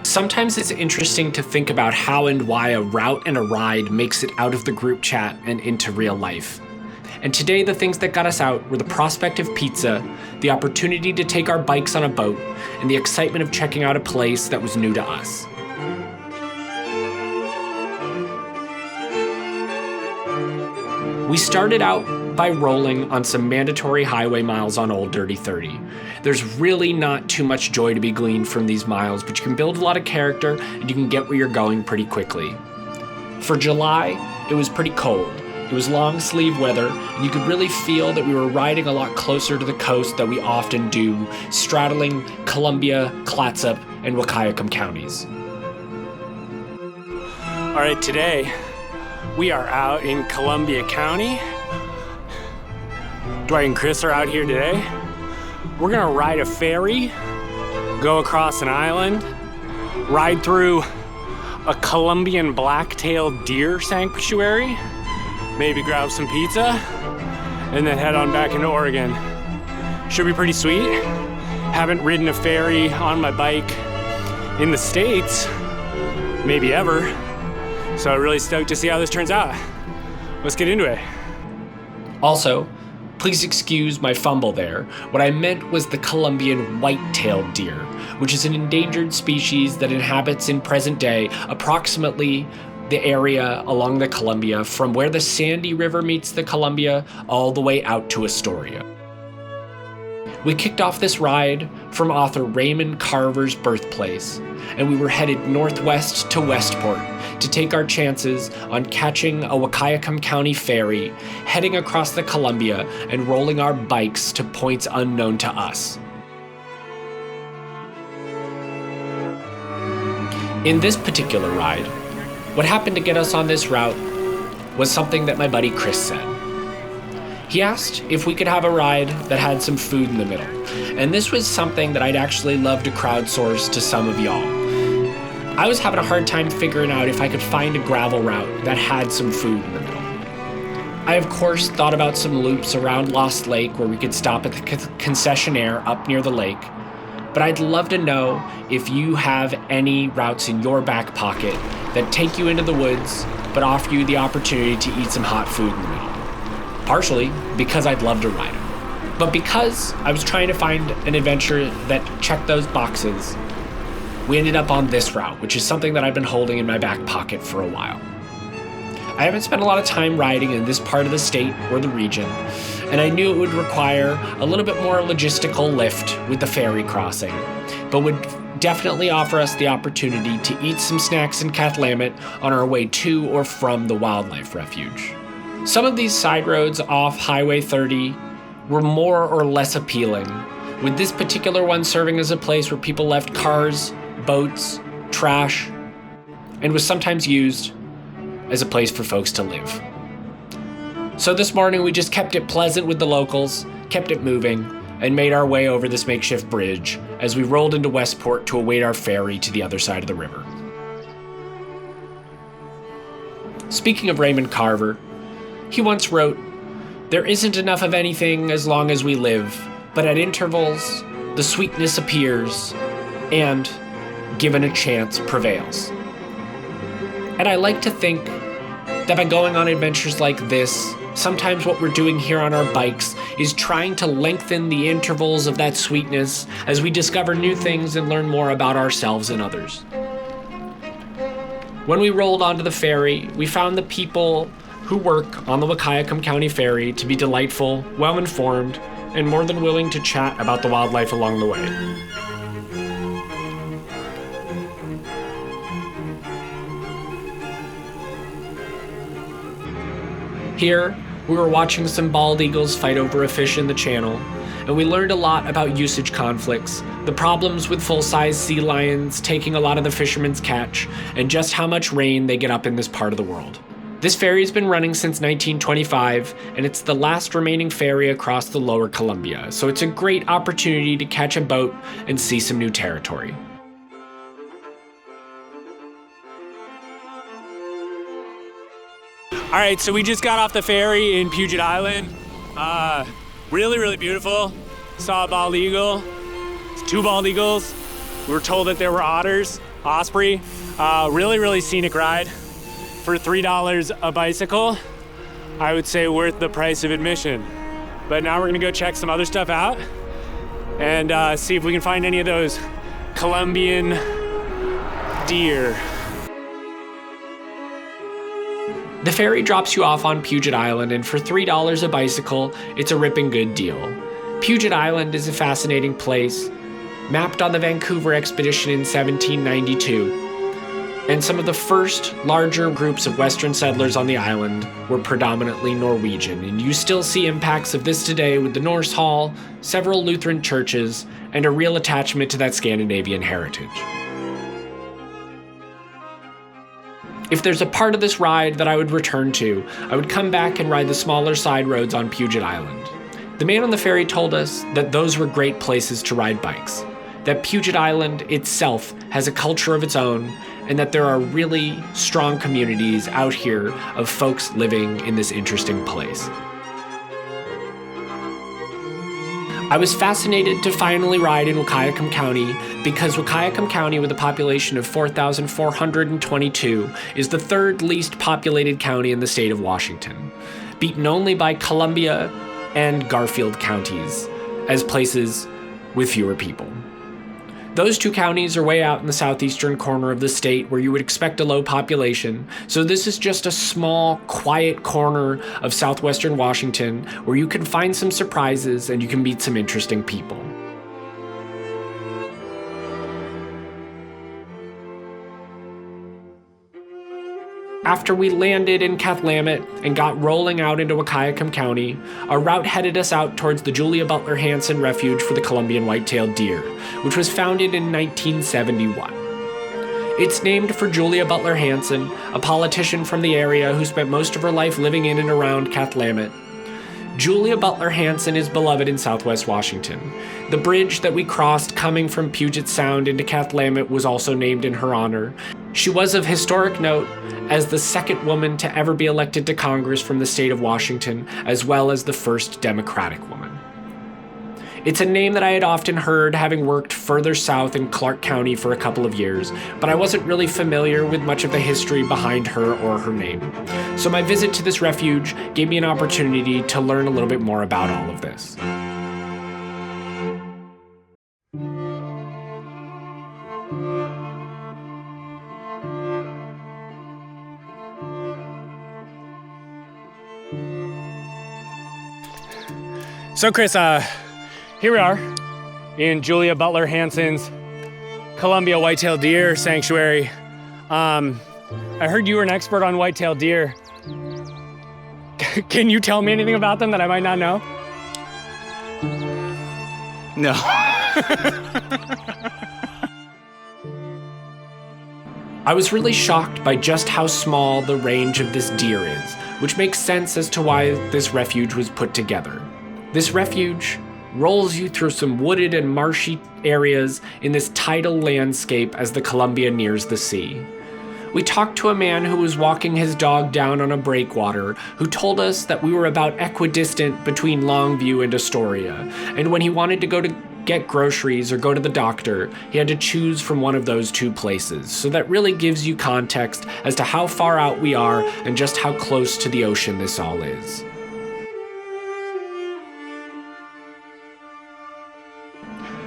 Sometimes it's interesting to think about how and why a route and a ride makes it out of the group chat and into real life. And today the things that got us out were the prospect of pizza, the opportunity to take our bikes on a boat, and the excitement of checking out a place that was new to us. We started out by rolling on some mandatory highway miles on Old Dirty 30. There's really not too much joy to be gleaned from these miles, but you can build a lot of character and you can get where you're going pretty quickly. For July, it was pretty cold. It was long sleeve weather, and you could really feel that we were riding a lot closer to the coast than we often do, straddling Columbia, Clatsop, and Wahkiakum counties. All right, today we are out in Columbia County. Dwight and Chris are out here today. We're gonna ride a ferry, go across an island, ride through a Columbian black-tailed deer sanctuary, maybe grab some pizza, and then head on back into Oregon. Should be pretty sweet. Haven't ridden a ferry on my bike in the States, maybe ever. So I'm really stoked to see how this turns out. Let's get into it. Also, please excuse my fumble there. What I meant was the Columbian white-tailed deer, which is an endangered species that inhabits in present day approximately the area along the Columbia from where the Sandy River meets the Columbia all the way out to Astoria. We kicked off this ride from author Raymond Carver's birthplace, and we were headed northwest to Westport to take our chances on catching a Wahkiakum County ferry, heading across the Columbia, and rolling our bikes to points unknown to us. In this particular ride, what happened to get us on this route was something that my buddy Chris said. He asked if we could have a ride that had some food in the middle, and this was something that I'd actually love to crowdsource to some of y'all. I was having a hard time figuring out if I could find a gravel route that had some food in the middle. I of course thought about some loops around Lost Lake where we could stop at the concessionaire up near the lake, but I'd love to know if you have any routes in your back pocket that take you into the woods but offer you the opportunity to eat some hot food in the middle. Partially because I'd love to ride them, but because I was trying to find an adventure that checked those boxes, we ended up on this route, which is something that I've been holding in my back pocket for a while. I haven't spent a lot of time riding in this part of the state or the region, and I knew it would require a little bit more logistical lift with the ferry crossing, but would definitely offer us the opportunity to eat some snacks in Cathlamet on our way to or from the wildlife refuge. Some of these side roads off Highway 30 were more or less appealing, with this particular one serving as a place where people left cars, boats, trash, and was sometimes used as a place for folks to live. So this morning we just kept it pleasant with the locals, kept it moving, and made our way over this makeshift bridge as we rolled into Westport to await our ferry to the other side of the river. Speaking of Raymond Carver, he once wrote, "There isn't enough of anything as long as we live, but at intervals, the sweetness appears, and, given a chance, prevails." And I like to think that by going on adventures like this, sometimes what we're doing here on our bikes is trying to lengthen the intervals of that sweetness as we discover new things and learn more about ourselves and others. When we rolled onto the ferry, we found the people who work on the Wahkiakum County Ferry to be delightful, well-informed, and more than willing to chat about the wildlife along the way. Here, we were watching some bald eagles fight over a fish in the channel, and we learned a lot about usage conflicts, the problems with full-size sea lions taking a lot of the fishermen's catch, and just how much rain they get up in this part of the world. This ferry has been running since 1925, and it's the last remaining ferry across the lower Columbia, so it's a great opportunity to catch a boat and see some new territory. All right, so we just got off the ferry in Puget Island. Really, really beautiful. Saw a bald eagle, 2 bald eagles. We were told that there were otters, osprey. Really, really scenic ride. For $3 a bicycle, I would say worth the price of admission. But now we're gonna go check some other stuff out and see if we can find any of those Colombian deer. The ferry drops you off on Puget Island, and for $3 a bicycle, it's a ripping good deal. Puget Island is a fascinating place, mapped on the Vancouver expedition in 1792, and some of the first larger groups of Western settlers on the island were predominantly Norwegian, and you still see impacts of this today with the Norse Hall, several Lutheran churches, and a real attachment to that Scandinavian heritage. If there's a part of this ride that I would return to, I would come back and ride the smaller side roads on Puget Island. The man on the ferry told us that those were great places to ride bikes, that Puget Island itself has a culture of its own, and that there are really strong communities out here of folks living in this interesting place. I was fascinated to finally ride in Wahkiakum County because Wahkiakum County, with a population of 4,422, is the 3rd least populated county in the state of Washington, beaten only by Columbia and Garfield counties as places with fewer people. Those 2 counties are way out in the southeastern corner of the state where you would expect a low population, so this is just a small, quiet corner of southwestern Washington where you can find some surprises and you can meet some interesting people. After we landed in Cathlamet and got rolling out into Wahkiakum County, our route headed us out towards the Julia Butler Hansen Refuge for the Columbian white-tailed deer, which was founded in 1971. It's named for Julia Butler Hansen, a politician from the area who spent most of her life living in and around Cathlamet. Julia Butler Hansen is beloved in Southwest Washington. The bridge that we crossed coming from Puget Sound into Cathlamet was also named in her honor. She was of historic note as the 2nd woman to ever be elected to Congress from the state of Washington, as well as the 1st Democratic woman. It's a name that I had often heard, having worked further south in Clark County for a couple of years, but I wasn't really familiar with much of the history behind her or her name. So my visit to this refuge gave me an opportunity to learn a little bit more about all of this. So Chris, here we are in Julia Butler Hansen's Columbia White-tailed Deer Sanctuary. I heard you were an expert on white-tailed deer. Can you tell me anything about them that I might not know? No. I was really shocked by just how small the range of this deer is, which makes sense as to why this refuge was put together. This refuge rolls you through some wooded and marshy areas in this tidal landscape as the Columbia nears the sea. We talked to a man who was walking his dog down on a breakwater who told us that we were about equidistant between Longview and Astoria, and when he wanted to go to get groceries or go to the doctor, he had to choose from one of those 2 places. So that really gives you context as to how far out we are and just how close to the ocean this all is.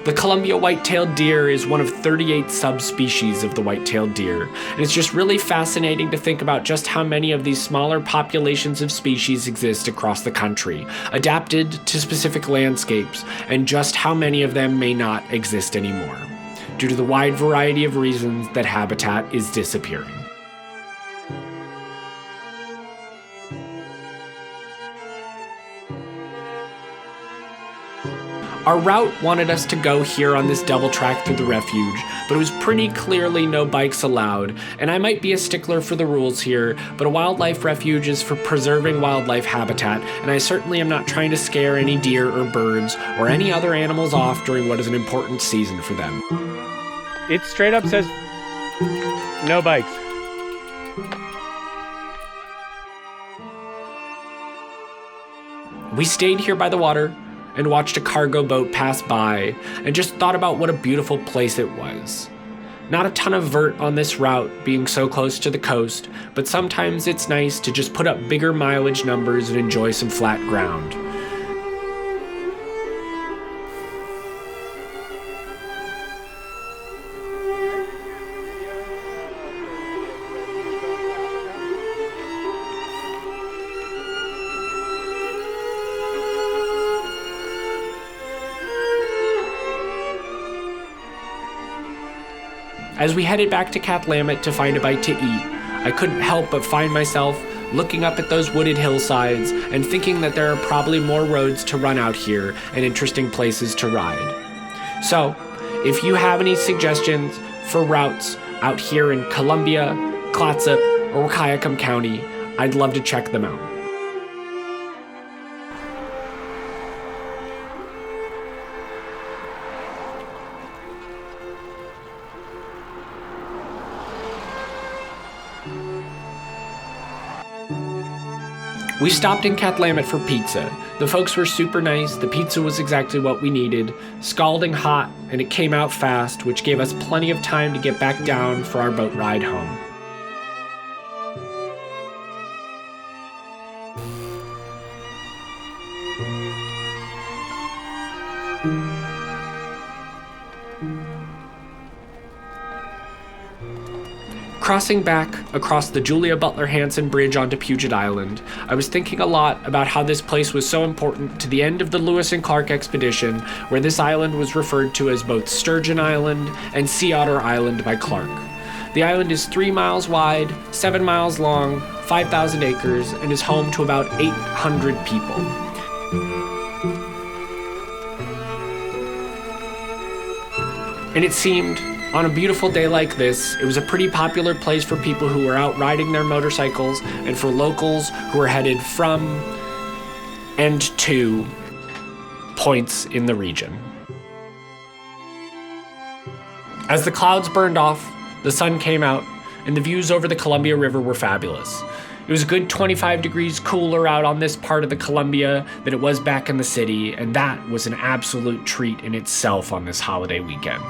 The Columbia white-tailed deer is one of 38 subspecies of the white-tailed deer, and it's just really fascinating to think about just how many of these smaller populations of species exist across the country, adapted to specific landscapes, and just how many of them may not exist anymore, due to the wide variety of reasons that habitat is disappearing. Our route wanted us to go here on this double track through the refuge, but it was pretty clearly no bikes allowed, and I might be a stickler for the rules here, but a wildlife refuge is for preserving wildlife habitat, and I certainly am not trying to scare any deer or birds or any other animals off during what is an important season for them. It straight up says no bikes. We stayed here by the water and watched a cargo boat pass by and just thought about what a beautiful place it was. Not a ton of vert on this route being so close to the coast, but sometimes it's nice to just put up bigger mileage numbers and enjoy some flat ground. As we headed back to Cathlamet to find a bite to eat, I couldn't help but find myself looking up at those wooded hillsides and thinking that there are probably more roads to run out here and interesting places to ride. So, if you have any suggestions for routes out here in Columbia, Clatsop, or Wahkiakum County, I'd love to check them out. We stopped in Cathlamet for pizza. The folks were super nice, the pizza was exactly what we needed, scalding hot, and it came out fast, which gave us plenty of time to get back down for our boat ride home. Crossing back across the Julia Butler Hansen Bridge onto Puget Island, I was thinking a lot about how this place was so important to the end of the Lewis and Clark expedition, where this island was referred to as both Sturgeon Island and Sea Otter Island by Clark. The island is 3 miles wide, 7 miles long, 5,000 acres, and is home to about 800 people. And it seemed, on a beautiful day like this, it was a pretty popular place for people who were out riding their motorcycles and for locals who were headed from and to points in the region. As the clouds burned off, the sun came out, and the views over the Columbia River were fabulous. It was a good 25 degrees cooler out on this part of the Columbia than it was back in the city, and that was an absolute treat in itself on this holiday weekend.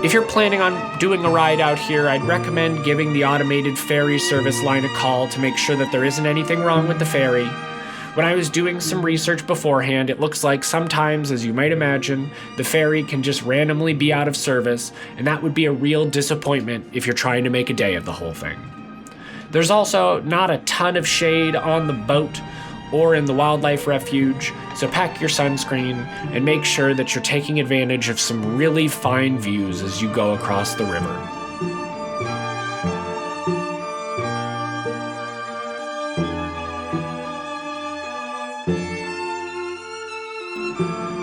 If you're planning on doing a ride out here, I'd recommend giving the automated ferry service line a call to make sure that there isn't anything wrong with the ferry. When I was doing some research beforehand, it looks like sometimes, as you might imagine, the ferry can just randomly be out of service, and that would be a real disappointment if you're trying to make a day of the whole thing. There's also not a ton of shade on the boat or in the wildlife refuge, so pack your sunscreen and make sure that you're taking advantage of some really fine views as you go across the river.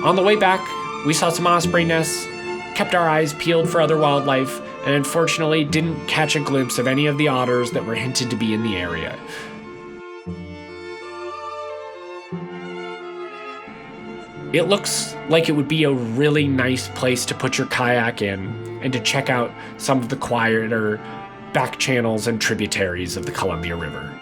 On the way back, we saw some osprey nests, kept our eyes peeled for other wildlife, and unfortunately didn't catch a glimpse of any of the otters that were hinted to be in the area. It looks like it would be a really nice place to put your kayak in and to check out some of the quieter back channels and tributaries of the Columbia River.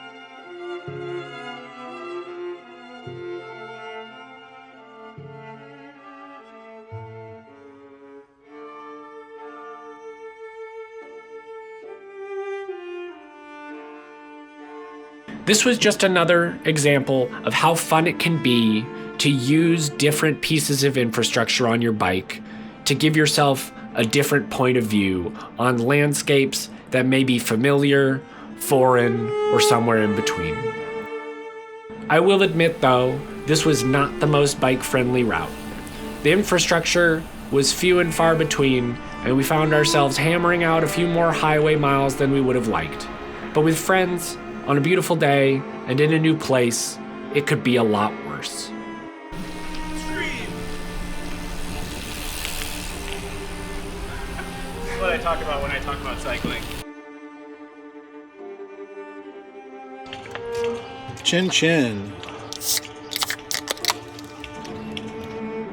This was just another example of how fun it can be to use different pieces of infrastructure on your bike to give yourself a different point of view on landscapes that may be familiar, foreign, or somewhere in between. I will admit though, this was not the most bike-friendly route. The infrastructure was few and far between, and we found ourselves hammering out a few more highway miles than we would have liked. But with friends, on a beautiful day, and in a new place, it could be a lot worse. What I talk about when I talk about cycling. Chin chin.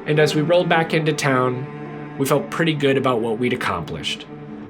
And as we rolled back into town, we felt pretty good about what we'd accomplished.